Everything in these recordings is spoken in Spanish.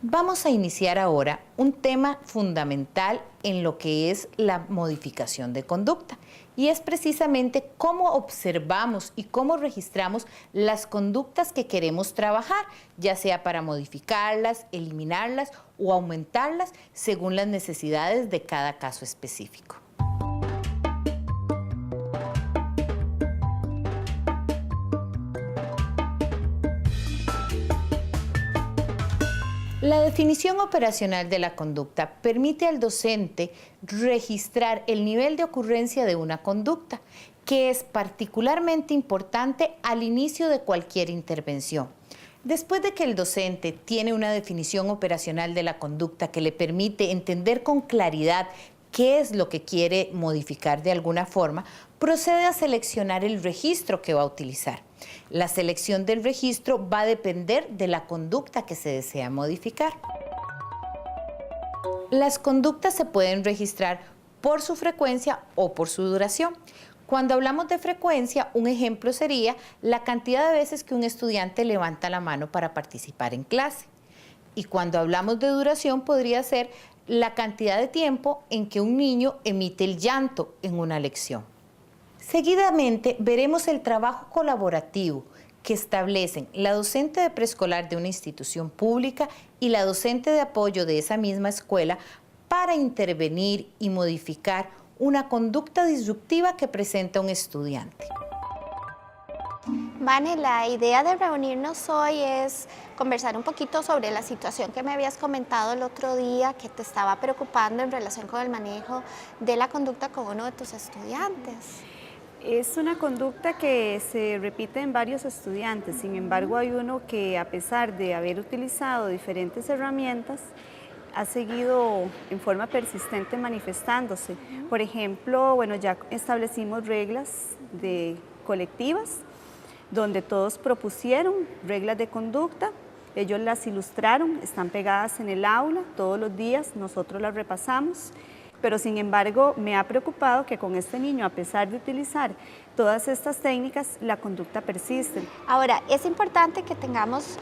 Vamos a iniciar ahora un tema fundamental en lo que es la modificación de conducta y es precisamente cómo observamos y cómo registramos las conductas que queremos trabajar, ya sea para modificarlas, eliminarlas o aumentarlas según las necesidades de cada caso específico. La definición operacional de la conducta permite al docente registrar el nivel de ocurrencia de una conducta, que es particularmente importante al inicio de cualquier intervención. Después de que el docente tiene una definición operacional de la conducta que le permite entender con claridad qué es lo que quiere modificar de alguna forma, procede a seleccionar el registro que va a utilizar. La selección del registro va a depender de la conducta que se desea modificar. Las conductas se pueden registrar por su frecuencia o por su duración. Cuando hablamos de frecuencia, un ejemplo sería la cantidad de veces que un estudiante levanta la mano para participar en clase. Y cuando hablamos de duración, podría ser la cantidad de tiempo en que un niño emite el llanto en una lección. Seguidamente veremos el trabajo colaborativo que establecen la docente de preescolar de una institución pública y la docente de apoyo de esa misma escuela para intervenir y modificar una conducta disruptiva que presenta un estudiante. Vane, la idea de reunirnos hoy es conversar un poquito sobre la situación que me habías comentado el otro día, que te estaba preocupando en relación con el manejo de la conducta con uno de tus estudiantes. Es una conducta que se repite en varios estudiantes, sin embargo hay uno que a pesar de haber utilizado diferentes herramientas, ha seguido en forma persistente manifestándose. Por ejemplo, bueno, ya establecimos reglas colectivas, donde todos propusieron reglas de conducta, ellos las ilustraron, están pegadas en el aula, todos los días nosotros las repasamos, pero sin embargo me ha preocupado que con este niño, a pesar de utilizar todas estas técnicas, la conducta persiste. Ahora, es importante que tengamos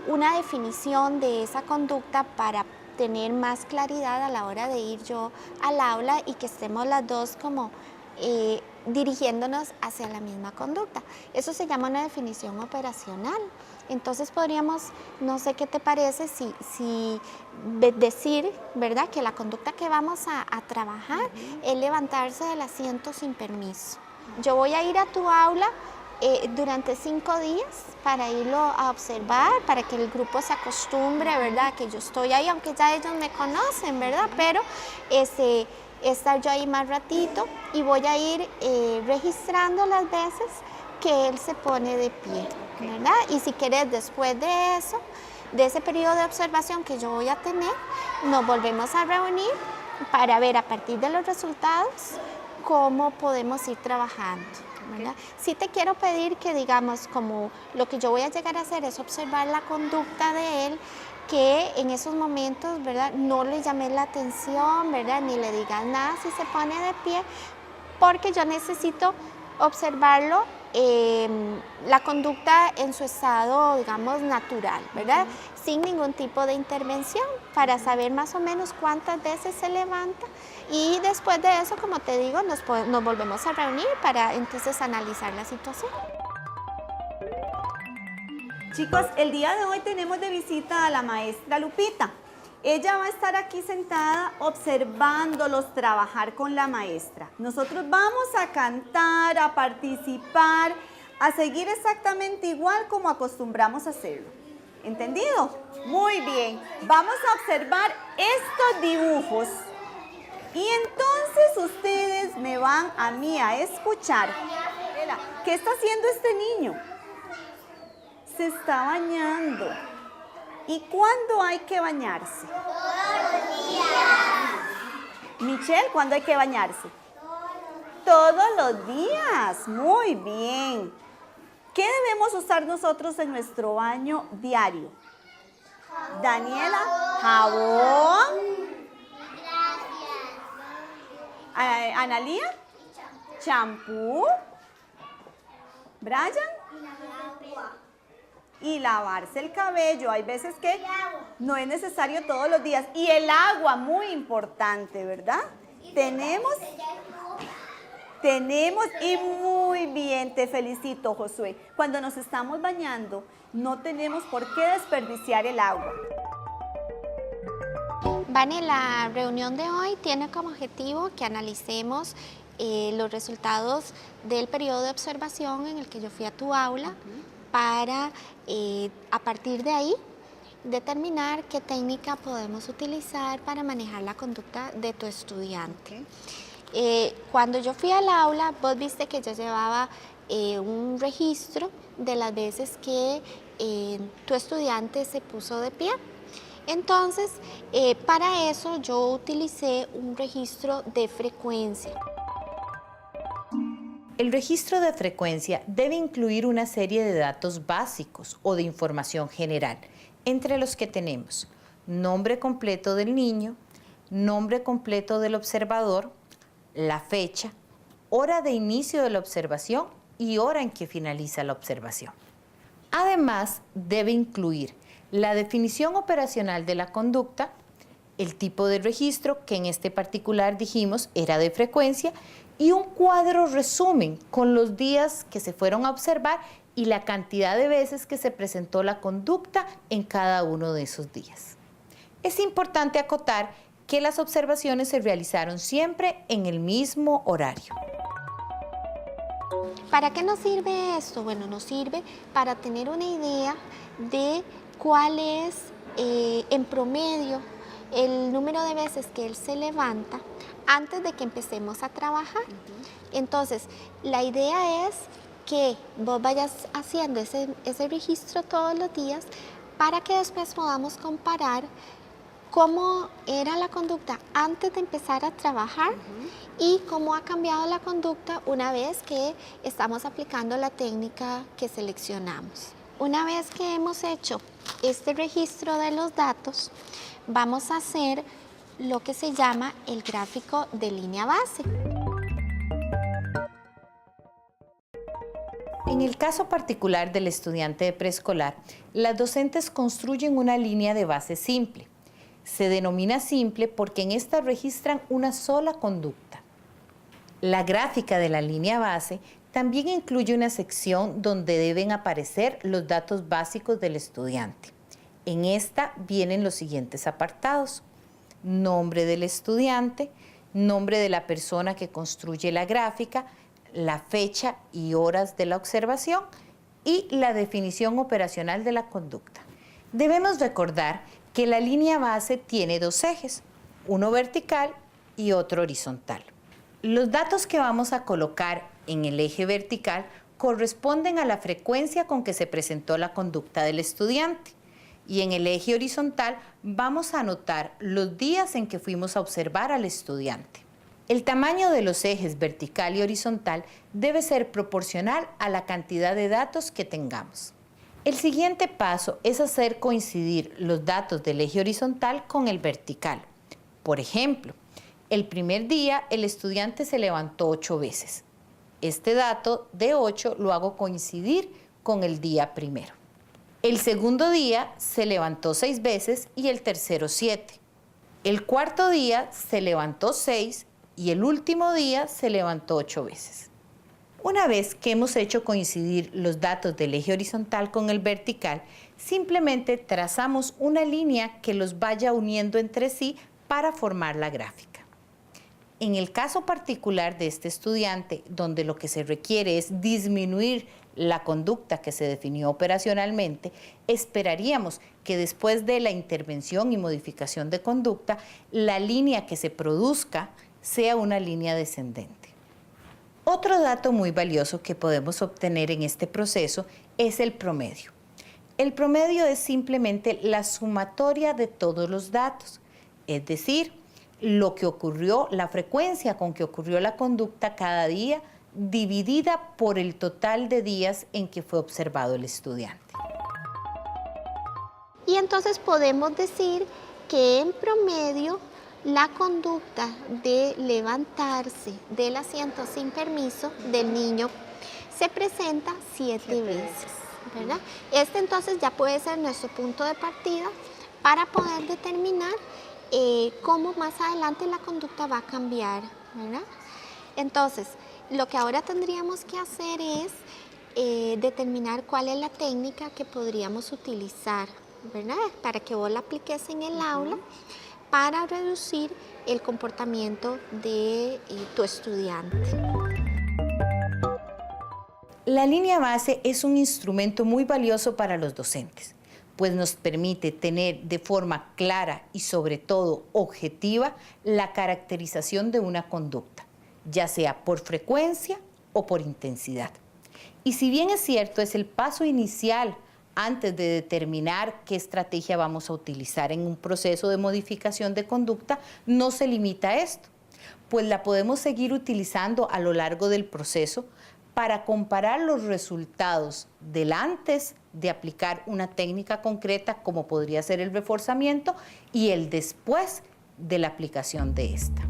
una definición de esa conducta para tener más claridad a la hora de ir yo al aula y que estemos las dos como dirigiéndonos hacia la misma conducta. Eso se llama una definición operacional. Entonces podríamos, no sé qué te parece, si decir, ¿verdad?, que la conducta que vamos a trabajar es levantarse del asiento sin permiso. Yo voy a ir a tu aula durante 5 días para irlo a observar, para que el grupo se acostumbre, ¿verdad?, que yo estoy ahí, aunque ya ellos me conocen, ¿verdad?, pero estar yo ahí más ratito y voy a ir registrando las veces que él se pone de pie, ¿verdad? Y si quieres, después de eso, de ese periodo de observación que yo voy a tener, nos volvemos a reunir para ver a partir de los resultados cómo podemos ir trabajando, ¿verdad? Sí te quiero pedir que, digamos, como lo que yo voy a llegar a hacer es observar la conducta de él, que en esos momentos, ¿verdad?, no le llame la atención, ¿verdad?, ni le digas nada si se pone de pie, porque yo necesito observarlo, la conducta en su estado, digamos, natural, ¿verdad?, sin ningún tipo de intervención, para saber más o menos cuántas veces se levanta y después de eso, como te digo, nos volvemos a reunir para entonces analizar la situación. Chicos, el día de hoy tenemos de visita a la maestra Lupita. Ella va a estar aquí sentada observándolos trabajar con la maestra. Nosotros vamos a cantar, a participar, a seguir exactamente igual como acostumbramos a hacerlo. ¿Entendido? Muy bien. Vamos a observar estos dibujos. Y entonces ustedes me van a mí a escuchar. ¿Qué está haciendo este niño? Se está bañando. ¿Y cuándo hay que bañarse? Todos los días. Michelle, ¿cuándo hay que bañarse? Todos los días. Muy bien. ¿Qué debemos usar nosotros en nuestro baño diario? Jabón. Daniela, jabón. Gracias. Analía, champú. Brian, Y lavarse el cabello, hay veces que no es necesario todos los días. Y el agua, muy importante, ¿verdad? Tenemos y muy bien, te felicito, Josué. Cuando nos estamos bañando, no tenemos por qué desperdiciar el agua. Vane, la reunión de hoy tiene como objetivo que analicemos los resultados del periodo de observación en el que yo fui a tu aula para, a partir de ahí, determinar qué técnica podemos utilizar para manejar la conducta de tu estudiante. Cuando yo fui al aula, vos viste que yo llevaba un registro de las veces que tu estudiante se puso de pie. Entonces, para eso yo utilicé un registro de frecuencia. El registro de frecuencia debe incluir una serie de datos básicos o de información general, entre los que tenemos nombre completo del niño, nombre completo del observador, la fecha, hora de inicio de la observación y hora en que finaliza la observación. Además, debe incluir la definición operacional de la conducta, el tipo de registro, que en este particular dijimos era de frecuencia, y un cuadro resumen con los días que se fueron a observar y la cantidad de veces que se presentó la conducta en cada uno de esos días. Es importante acotar que las observaciones se realizaron siempre en el mismo horario. ¿Para qué nos sirve esto? Bueno, nos sirve para tener una idea de cuál es en promedio el número de veces que él se levanta antes de que empecemos a trabajar. Entonces, la idea es que vos vayas haciendo ese registro todos los días para que después podamos comparar cómo era la conducta antes de empezar a trabajar y cómo ha cambiado la conducta una vez que estamos aplicando la técnica que seleccionamos. Una vez que hemos hecho este registro de los datos, vamos a hacer lo que se llama el gráfico de línea base. En el caso particular del estudiante de preescolar, las docentes construyen una línea de base simple. Se denomina simple porque en esta registran una sola conducta. La gráfica de la línea base también incluye una sección donde deben aparecer los datos básicos del estudiante. En esta vienen los siguientes apartados: nombre del estudiante, nombre de la persona que construye la gráfica, la fecha y horas de la observación y la definición operacional de la conducta. Debemos recordar que la línea base tiene dos ejes, uno vertical y otro horizontal. Los datos que vamos a colocar en el eje vertical corresponden a la frecuencia con que se presentó la conducta del estudiante. Y en el eje horizontal vamos a anotar los días en que fuimos a observar al estudiante. El tamaño de los ejes vertical y horizontal debe ser proporcional a la cantidad de datos que tengamos. El siguiente paso es hacer coincidir los datos del eje horizontal con el vertical. Por ejemplo, el primer día el estudiante se levantó 8 veces. Este dato de 8 lo hago coincidir con el día primero. El segundo día se levantó 6 veces y el tercero 7. El cuarto día se levantó 6 y el último día se levantó 8 veces. Una vez que hemos hecho coincidir los datos del eje horizontal con el vertical, simplemente trazamos una línea que los vaya uniendo entre sí para formar la gráfica. En el caso particular de este estudiante, donde lo que se requiere es disminuir la conducta que se definió operacionalmente, esperaríamos que después de la intervención y modificación de conducta, la línea que se produzca sea una línea descendente. Otro dato muy valioso que podemos obtener en este proceso es el promedio. El promedio es simplemente la sumatoria de todos los datos, es decir, lo que ocurrió, la frecuencia con que ocurrió la conducta cada día, dividida por el total de días en que fue observado el estudiante. Y entonces podemos decir que en promedio la conducta de levantarse del asiento sin permiso del niño se presenta 7 veces. ¿verdad? Este entonces ya puede ser nuestro punto de partida para poder determinar cómo más adelante la conducta va a cambiar, ¿verdad? Entonces, lo que ahora tendríamos que hacer es determinar cuál es la técnica que podríamos utilizar, ¿verdad? Para que vos la apliques en el aula para reducir el comportamiento de tu estudiante. La línea base es un instrumento muy valioso para los docentes, pues nos permite tener de forma clara y sobre todo objetiva la caracterización de una conducta, ya sea por frecuencia o por intensidad. Y si bien es cierto, es el paso inicial antes de determinar qué estrategia vamos a utilizar en un proceso de modificación de conducta, no se limita a esto, pues la podemos seguir utilizando a lo largo del proceso para comparar los resultados del antes de aplicar una técnica concreta, como podría ser el reforzamiento, y el después de la aplicación de esta.